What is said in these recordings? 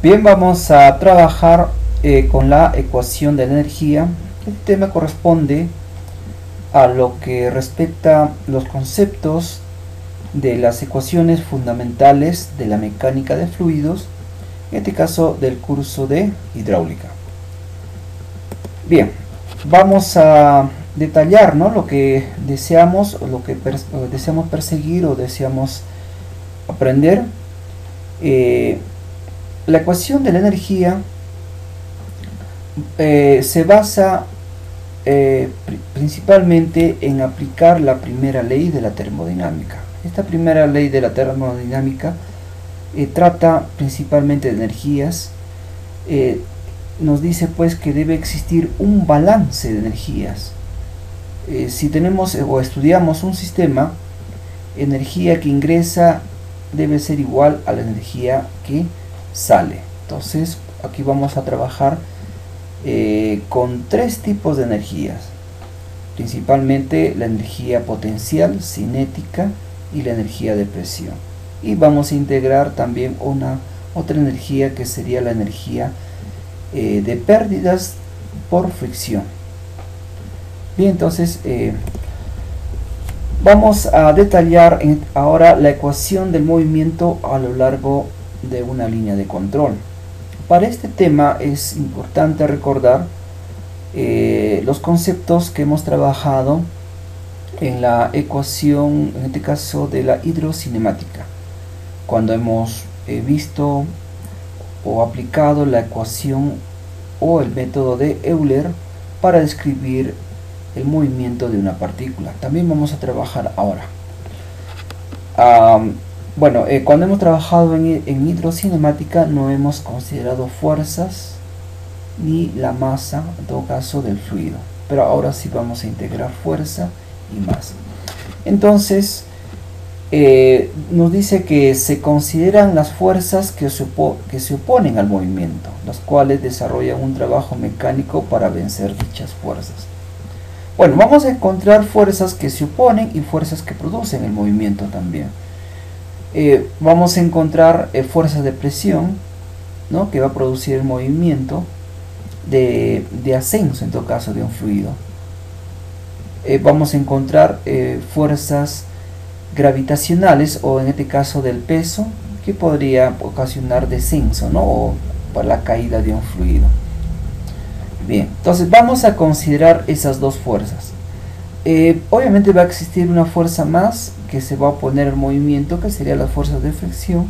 Bien, vamos a trabajar con la ecuación de la energía. Este tema corresponde a lo que respecta a los conceptos de las ecuaciones fundamentales de la mecánica de fluidos, en este caso del curso de hidráulica. Bien, vamos a detallar, ¿no?, lo que deseamos, o lo que deseamos perseguir o deseamos aprender. La ecuación de la energía se basa principalmente en aplicar la primera ley de la termodinámica. Esta primera ley de la termodinámica trata principalmente de energías. Nos dice pues que debe existir un balance de energías. Si tenemos o estudiamos un sistema, energía que ingresa debe ser igual a la energía que sale. Entonces aquí vamos a trabajar con tres tipos de energías, principalmente la energía potencial, cinética y la energía de presión, y vamos a integrar también otra energía que sería la energía de pérdidas por fricción. Bien, entonces vamos a detallar ahora la ecuación del movimiento a lo largo de una línea de control. Para este tema es importante recordar los conceptos que hemos trabajado en la ecuación, en este caso de la hidrocinemática, cuando hemos visto o aplicado la ecuación o el método de Euler para describir el movimiento de una partícula. También vamos a trabajar ahora. Cuando hemos trabajado en hidrocinemática no hemos considerado fuerzas ni la masa, en todo caso, del fluido, pero ahora sí vamos a integrar fuerza y masa. Entonces nos dice que se consideran las fuerzas que se oponen al movimiento, las cuales desarrollan un trabajo mecánico para vencer dichas fuerzas. Bueno, vamos a encontrar fuerzas que se oponen y fuerzas que producen el movimiento también. Vamos a encontrar fuerzas de presión, ¿no?, que va a producir el movimiento de ascenso, en todo caso, de un fluido. Vamos a encontrar fuerzas gravitacionales, o en este caso del peso, que podría ocasionar descenso, ¿no?, o para la caída de un fluido. Bien, entonces vamos a considerar esas dos fuerzas. Obviamente va a existir una fuerza más que se va a oponer al movimiento, que sería la fuerza de fricción,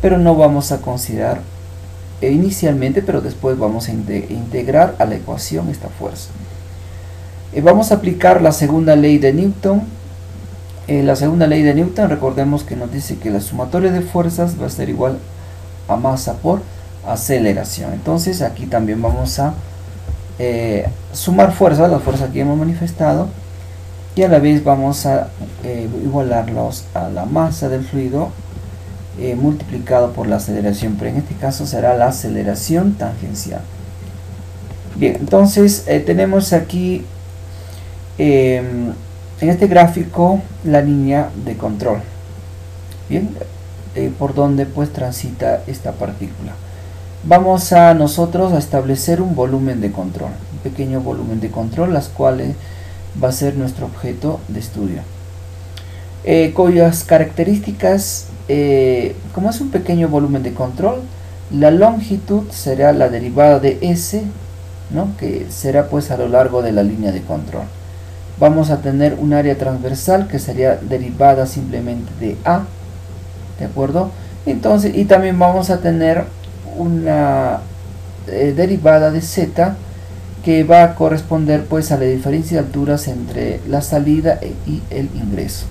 pero no vamos a considerar inicialmente, pero después vamos a integrar a la ecuación esta fuerza. Vamos a aplicar la segunda ley de Newton. La segunda ley de Newton, recordemos que nos dice que la sumatoria de fuerzas va a ser igual a masa por aceleración. Entonces aquí también vamos a sumar fuerzas, las fuerzas que hemos manifestado, y a la vez vamos a igualarlos a la masa del fluido multiplicado por la aceleración, pero en este caso será la aceleración tangencial. Bien, entonces tenemos aquí en este gráfico la línea de control, bien, por donde pues transita esta partícula. Vamos a nosotros a establecer un volumen de control, un pequeño volumen de control, las cuales va a ser nuestro objeto de estudio, cuyas características, como es un pequeño volumen de control, la longitud será la derivada de S, ¿no?, que será pues a lo largo de la línea de control. Vamos a tener un área transversal que sería derivada simplemente de A, ¿de acuerdo? Entonces, y también vamos a tener una derivada de Z, que va a corresponder pues a la diferencia de alturas entre la salida y el ingreso.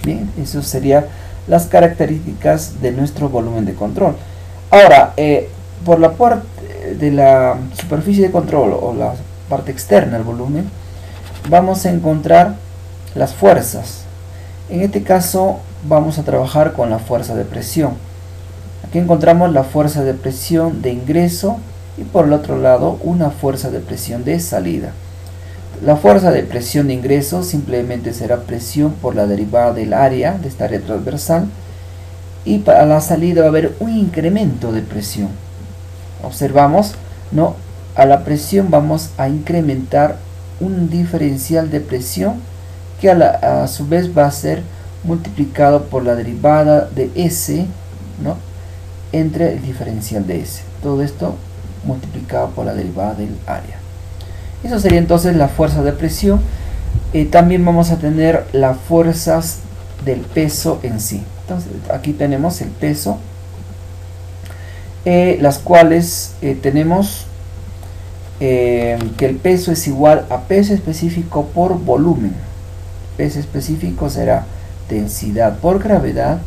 Bien, eso serían las características de nuestro volumen de control. Ahora, por la parte de la superficie de control, o la parte externa del volumen, vamos a encontrar las fuerzas. En este caso vamos a trabajar con la fuerza de presión. Aquí encontramos la fuerza de presión de ingreso y por el otro lado una fuerza de presión de salida. La fuerza de presión de ingreso simplemente será presión por la derivada del área, de esta área transversal, y para la salida va a haber un incremento de presión. Observamos, ¿no? A la presión vamos a incrementar un diferencial de presión que a su vez va a ser multiplicado por la derivada de S, ¿no? Entre el diferencial de S. Todo esto multiplicado por la derivada del área. Eso sería entonces la fuerza de presión. También vamos a tener las fuerzas del peso en sí. Entonces aquí tenemos el peso, las cuales tenemos que el peso es igual a peso específico por volumen. Peso específico será densidad por gravedad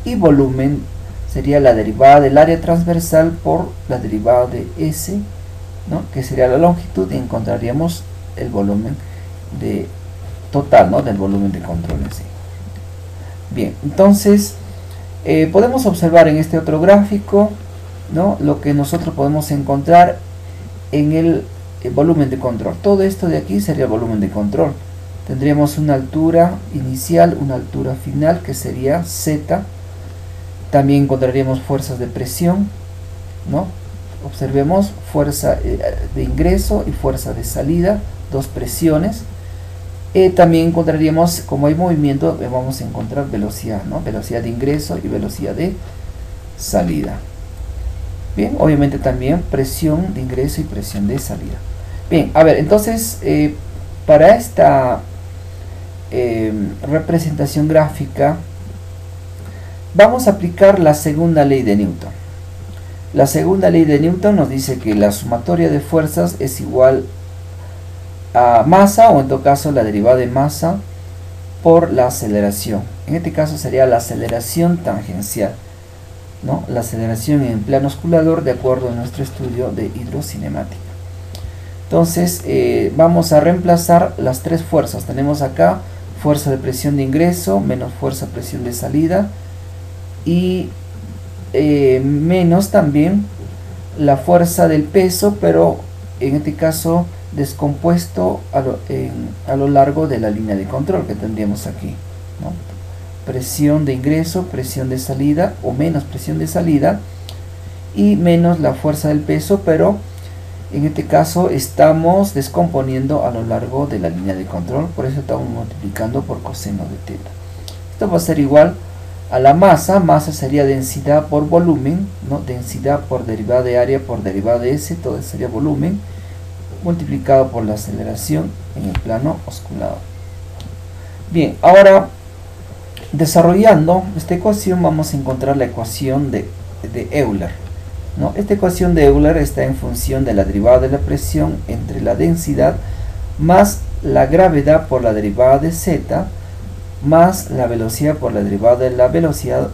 y volumen sería la derivada del área transversal por la derivada de S, ¿no? Que sería la longitud, y encontraríamos el volumen de total, ¿no? Del volumen de control en sí. Bien, entonces podemos observar en este otro gráfico, ¿no? Lo que nosotros podemos encontrar en el volumen de control. Todo esto de aquí sería el volumen de control. Tendríamos una altura inicial, una altura final, que sería Z. También encontraríamos fuerzas de presión, ¿no? Observemos fuerza de ingreso y fuerza de salida, dos presiones. También encontraríamos, como hay movimiento, vamos a encontrar velocidad, ¿no? Velocidad de ingreso y velocidad de salida. Bien, obviamente también presión de ingreso y presión de salida. Bien, a ver, entonces para esta representación gráfica vamos a aplicar la segunda ley de Newton. La segunda ley de Newton nos dice que la sumatoria de fuerzas es igual a masa, o en todo caso la derivada de masa por la aceleración. En este caso sería la aceleración tangencial, ¿no? La aceleración en plano osculador, de acuerdo a nuestro estudio de hidrocinemática. Entonces vamos a reemplazar las tres fuerzas. Tenemos acá fuerza de presión de ingreso menos fuerza de presión de salida, y menos también la fuerza del peso, pero en este caso descompuesto a lo largo de la línea de control que tendríamos aquí, ¿no? Presión de ingreso, presión de salida, o menos presión de salida, y menos la fuerza del peso, pero en este caso estamos descomponiendo a lo largo de la línea de control, por eso estamos multiplicando por coseno de teta. Esto va a ser igual a la masa. Masa sería densidad por volumen, ¿no? Densidad por derivada de área por derivada de S, todo sería volumen, multiplicado por la aceleración en el plano osculador. Bien, ahora desarrollando esta ecuación vamos a encontrar la ecuación de Euler, ¿no? Esta ecuación de Euler está en función de la derivada de la presión entre la densidad más la gravedad por la derivada de Z más la velocidad por la derivada de la velocidad,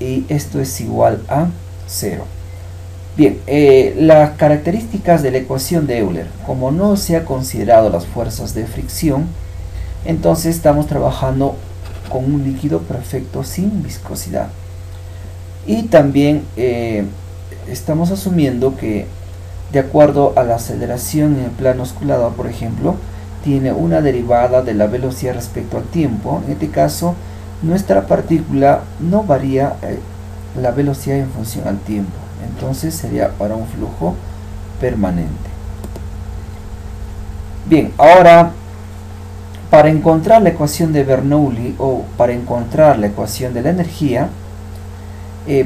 y esto es igual a 0. Bien, las características de la ecuación de Euler: como no se ha considerado las fuerzas de fricción, entonces estamos trabajando con un líquido perfecto sin viscosidad, y también estamos asumiendo que, de acuerdo a la aceleración en el plano osculador, por ejemplo, tiene una derivada de la velocidad respecto al tiempo. En este caso nuestra partícula no varía la velocidad en función al tiempo, entonces sería para un flujo permanente. Bien, ahora para encontrar la ecuación de Bernoulli, o para encontrar la ecuación de la energía,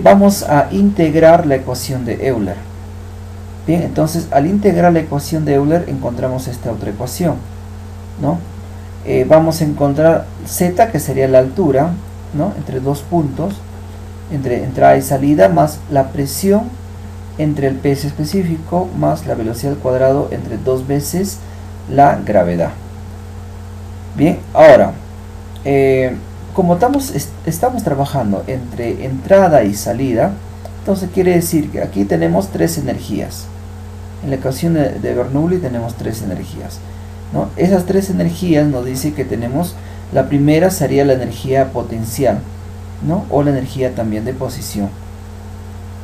vamos a integrar la ecuación de Euler. Bien, entonces al integrar la ecuación de Euler encontramos esta otra ecuación, ¿no? Vamos a encontrar Z, que sería la altura, ¿no? Entre dos puntos, entre entrada y salida, más la presión entre el peso específico más la velocidad al cuadrado entre dos veces la gravedad. Bien, ahora como estamos trabajando entre entrada y salida, entonces quiere decir que aquí tenemos tres energías. En la ecuación de Bernoulli tenemos tres energías, ¿no? Esas tres energías nos dice que tenemos, la primera sería la energía potencial, ¿no? O la energía también de posición,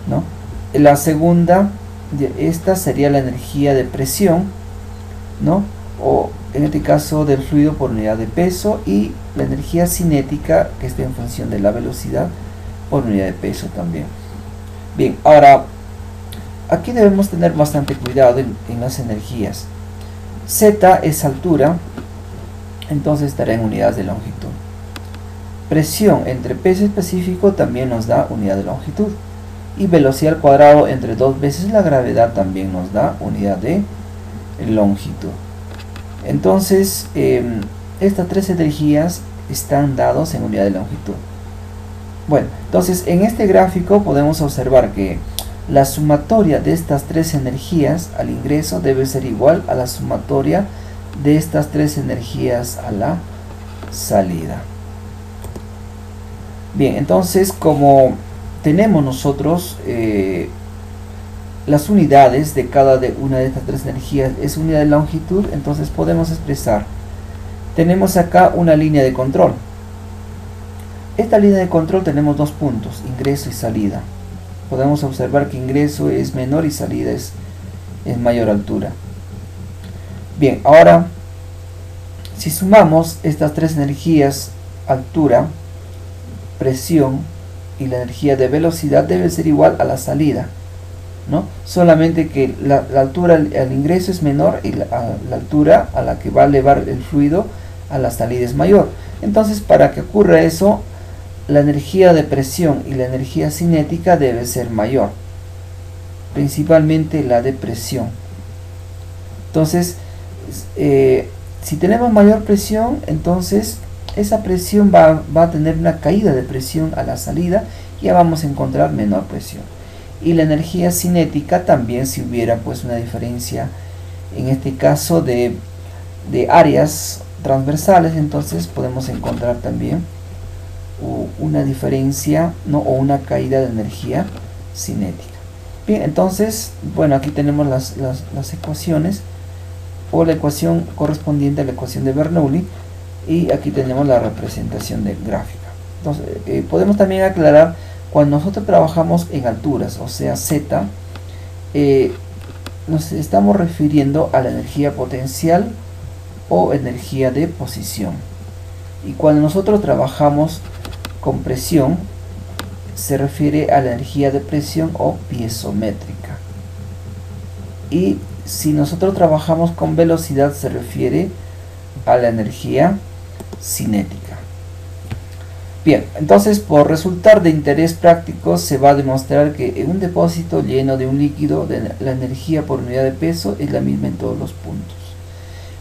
¿no? La segunda, esta sería la energía de presión, ¿no? O en este caso del fluido por unidad de peso, y la energía cinética, que está en función de la velocidad por unidad de peso también. Bien, ahora aquí debemos tener bastante cuidado en las energías. Z es altura, entonces estará en unidades de longitud. Presión entre peso específico también nos da unidad de longitud. Y velocidad al cuadrado entre 2 veces la gravedad también nos da unidad de longitud. Entonces, estas tres energías están dados en unidad de longitud. Bueno, entonces en este gráfico podemos observar que la sumatoria de estas tres energías al ingreso debe ser igual a la sumatoria de estas tres energías a la salida. Bien, entonces como tenemos nosotros las unidades de cada una de estas tres energías es unidad de longitud, entonces podemos expresar. Tenemos acá una línea de control. Esta línea de control tenemos dos puntos, ingreso y salida. Podemos observar que ingreso es menor y salida es mayor altura. Bien, ahora si sumamos estas tres energías, altura, presión y la energía de velocidad, debe ser igual a la salida, ¿no? Solamente que la altura al ingreso es menor y la altura a la que va a elevar el fluido a la salida es mayor. Entonces, para que ocurra eso, la energía de presión y la energía cinética debe ser mayor, principalmente la de presión. Entonces, si tenemos mayor presión, entonces esa presión va a tener una caída de presión a la salida, y ya vamos a encontrar menor presión. Y la energía cinética también, si hubiera pues una diferencia, en este caso de áreas transversales, entonces podemos encontrar también una diferencia, ¿no? O una caída de energía cinética. Bien, entonces, bueno, aquí tenemos las ecuaciones, o la ecuación correspondiente a la ecuación de Bernoulli, y aquí tenemos la representación de gráfica. Entonces, podemos también aclarar, cuando nosotros trabajamos en alturas, o sea Z, nos estamos refiriendo a la energía potencial o energía de posición. Y cuando nosotros trabajamos con presión, se refiere a la energía de presión o piezométrica. Y si nosotros trabajamos con velocidad, se refiere a la energía cinética. Bien, entonces, por resultar de interés práctico, se va a demostrar que en un depósito lleno de un líquido, la energía por unidad de peso es la misma en todos los puntos.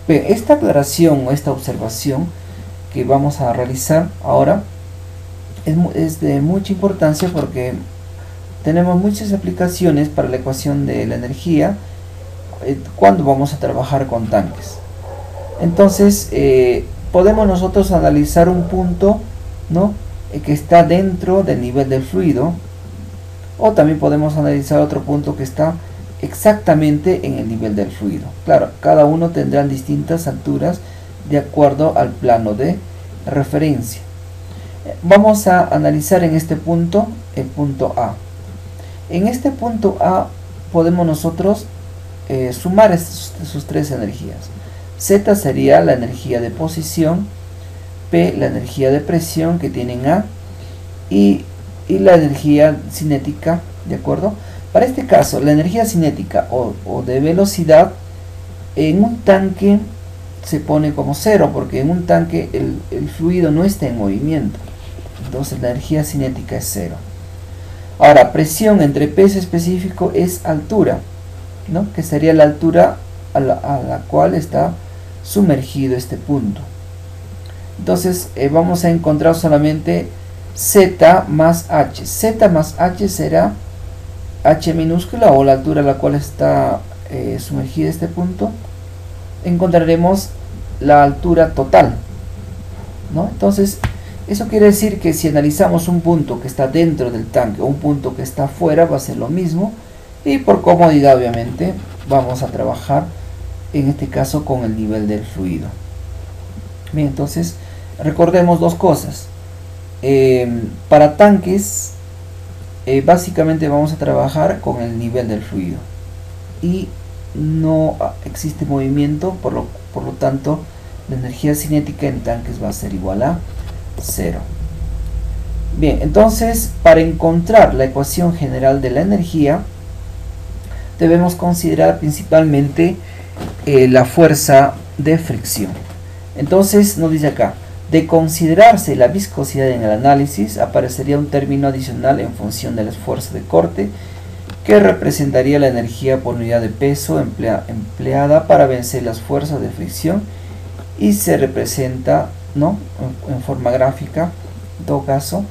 Bien, esta aclaración o esta observación que vamos a realizar ahora es de mucha importancia, porque tenemos muchas aplicaciones para la ecuación de la energía cuando vamos a trabajar con tanques. Entonces, podemos nosotros analizar un punto, ¿no? Que está dentro del nivel del fluido, o también podemos analizar otro punto que está exactamente en el nivel del fluido. Claro, cada uno tendrá distintas alturas de acuerdo al plano de referencia. Vamos a analizar en este punto el punto A. En este punto A podemos nosotros sumar sus tres energías. Z sería la energía de posición, P la energía de presión que tienen A, y la energía cinética, ¿de acuerdo? Para este caso, la energía cinética o de velocidad en un tanque se pone como 0, porque en un tanque el fluido no está en movimiento. Entonces la energía cinética es 0. Ahora, presión entre peso específico es altura, ¿no? Que sería la altura a la cual está sumergido este punto. Entonces vamos a encontrar solamente Z más H. Z más H será H minúscula, o la altura a la cual está sumergido este punto. Encontraremos la altura total, ¿no? Entonces eso quiere decir que si analizamos un punto que está dentro del tanque o un punto que está afuera, va a ser lo mismo, y por comodidad obviamente vamos a trabajar en este caso con el nivel del fluido. Bien, entonces recordemos dos cosas. Para tanques básicamente vamos a trabajar con el nivel del fluido y no existe movimiento, por lo tanto la energía cinética en tanques va a ser igual a 0. Bien, entonces para encontrar la ecuación general de la energía debemos considerar principalmente la fuerza de fricción. Entonces nos dice acá, de considerarse la viscosidad en el análisis, aparecería un término adicional en función del esfuerzo de corte, que representaría la energía por unidad de peso empleada para vencer las fuerzas de fricción, y se representa, ¿no?, en forma gráfica. En todo caso,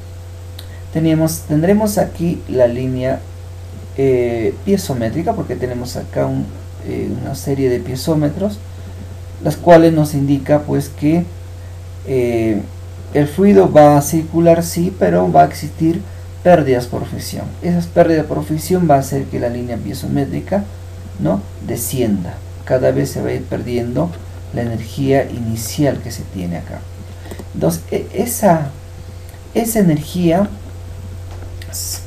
tendremos aquí la línea piezométrica, porque tenemos acá una serie de piezómetros, las cuales nos indica pues que el fluido va a circular, sí, pero va a existir pérdidas por fricción. Esas pérdidas por fricción va a hacer que la línea piezométrica, ¿no?, descienda. Cada vez se va a ir perdiendo la energía inicial que se tiene acá. Entonces esa energía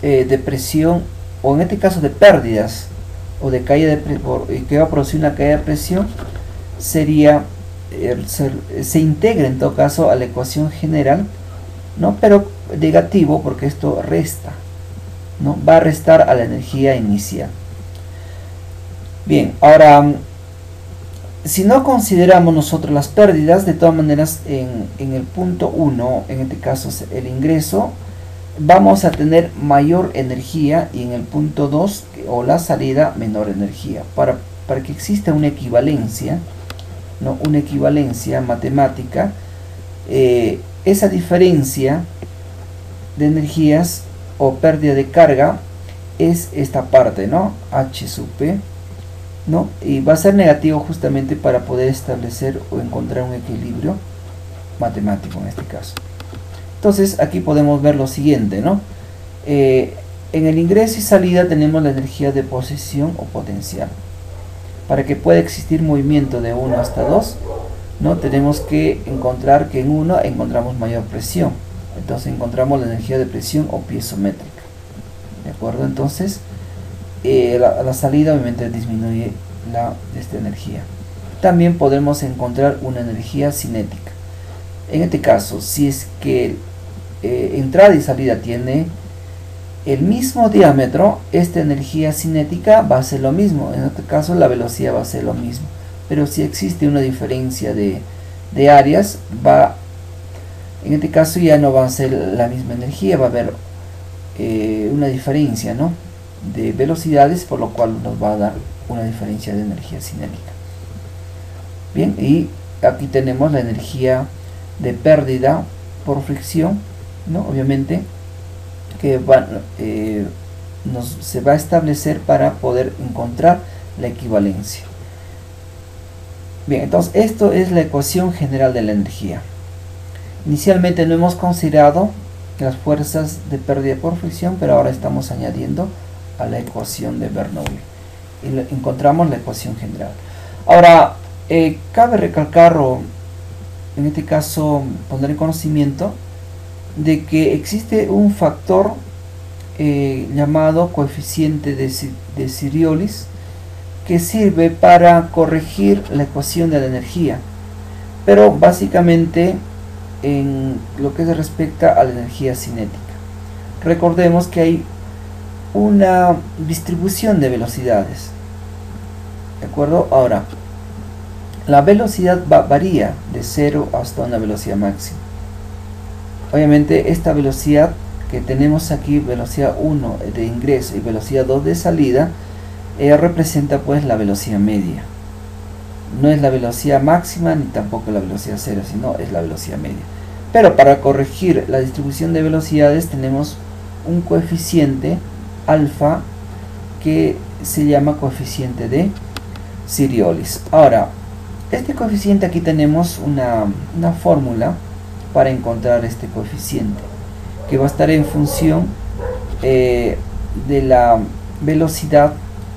de presión, o en este caso de pérdidas o de caída que va a producir una caída de presión, sería se integra en todo caso a la ecuación general, ¿no?, pero negativo, porque esto resta, ¿no?, va a restar a la energía inicial. Bien, ahora si no consideramos nosotros las pérdidas, de todas maneras en el punto 1, en este caso el ingreso, vamos a tener mayor energía, y en el punto 2 o la salida menor energía. Para que exista una equivalencia, ¿no?, una equivalencia matemática, esa diferencia de energías o pérdida de carga es esta parte, ¿no?, H sub P, ¿no?, y va a ser negativo justamente para poder establecer o encontrar un equilibrio matemático en este caso. Entonces aquí podemos ver lo siguiente, ¿no? En el ingreso y salida tenemos la energía de posición o potencial. Para que pueda existir movimiento de 1 hasta 2, ¿no?, tenemos que encontrar que en 1 encontramos mayor presión. Entonces encontramos la energía de presión o piezométrica. ¿De acuerdo? Entonces la salida obviamente disminuye esta energía. También podemos encontrar una energía cinética. En este caso, si es que entrada y salida tiene el mismo diámetro, esta energía cinética va a ser lo mismo. En este caso la velocidad va a ser lo mismo. Pero si existe una diferencia de áreas, en este caso ya no va a ser la misma energía, va a haber una diferencia, ¿no?, de velocidades, por lo cual nos va a dar una diferencia de energía cinética. Bien, y aquí tenemos la energía de pérdida por fricción, ¿no?, obviamente que se va a establecer para poder encontrar la equivalencia. Bien, entonces esto es la ecuación general de la energía. Inicialmente no hemos considerado las fuerzas de pérdida por fricción, pero ahora estamos añadiendo a la ecuación de Bernoulli y encontramos la ecuación general. Ahora cabe recalcar, o en este caso poner en conocimiento, de que existe un factor llamado coeficiente de Coriolis, que sirve para corregir la ecuación de la energía, pero básicamente en lo que se respecta a la energía cinética. Recordemos que hay una distribución de velocidades, ¿de acuerdo? Ahora, la velocidad varía de 0 hasta una velocidad máxima. Obviamente esta velocidad que tenemos aquí, velocidad 1 de ingreso y velocidad 2 de salida, representa pues la velocidad media. No es la velocidad máxima ni tampoco la velocidad 0, sino es la velocidad media. Pero para corregir la distribución de velocidades tenemos un coeficiente alfa que se llama coeficiente de Coriolis. Ahora, este coeficiente, aquí tenemos una fórmula para encontrar este coeficiente, que va a estar en función de la velocidad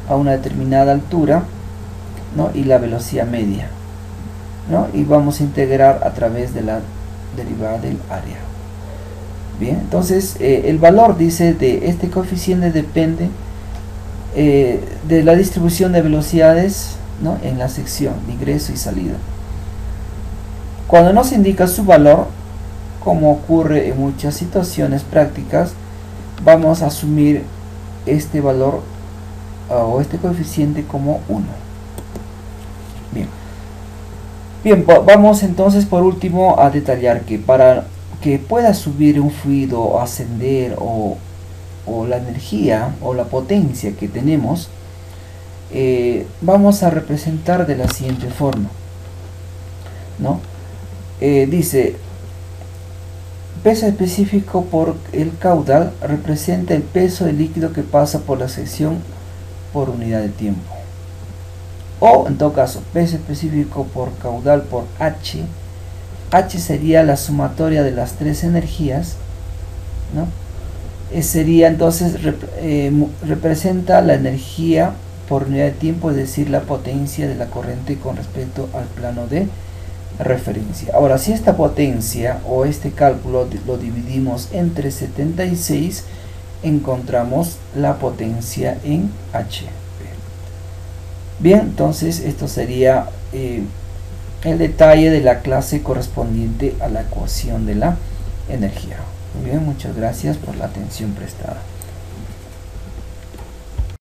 a una determinada altura, ¿no?, y la velocidad media, ¿no?, y vamos a integrar a través de la derivada del área. Bien, entonces el valor, dice, de este coeficiente depende de la distribución de velocidades, ¿no?, en la sección de ingreso y salida. Cuando nos indica su valor, como ocurre en muchas situaciones prácticas, vamos a asumir este valor o este coeficiente como 1. Bien, vamos entonces por último a detallar que para que pueda subir un fluido o ascender o la energía o la potencia que tenemos, vamos a representar de la siguiente forma, ¿no? Dice, peso específico por el caudal representa el peso del líquido que pasa por la sección por unidad de tiempo. O en todo caso, peso específico por caudal por H. H sería la sumatoria de las tres energías, ¿no? Sería entonces, representa la energía por unidad de tiempo, es decir, la potencia de la corriente con respecto al plano de referencia. Ahora, si esta potencia o este cálculo lo dividimos entre 76, encontramos la potencia en H. Bien, entonces esto sería el detalle de la clase correspondiente a la ecuación de la energía. Muy bien, muchas gracias por la atención prestada.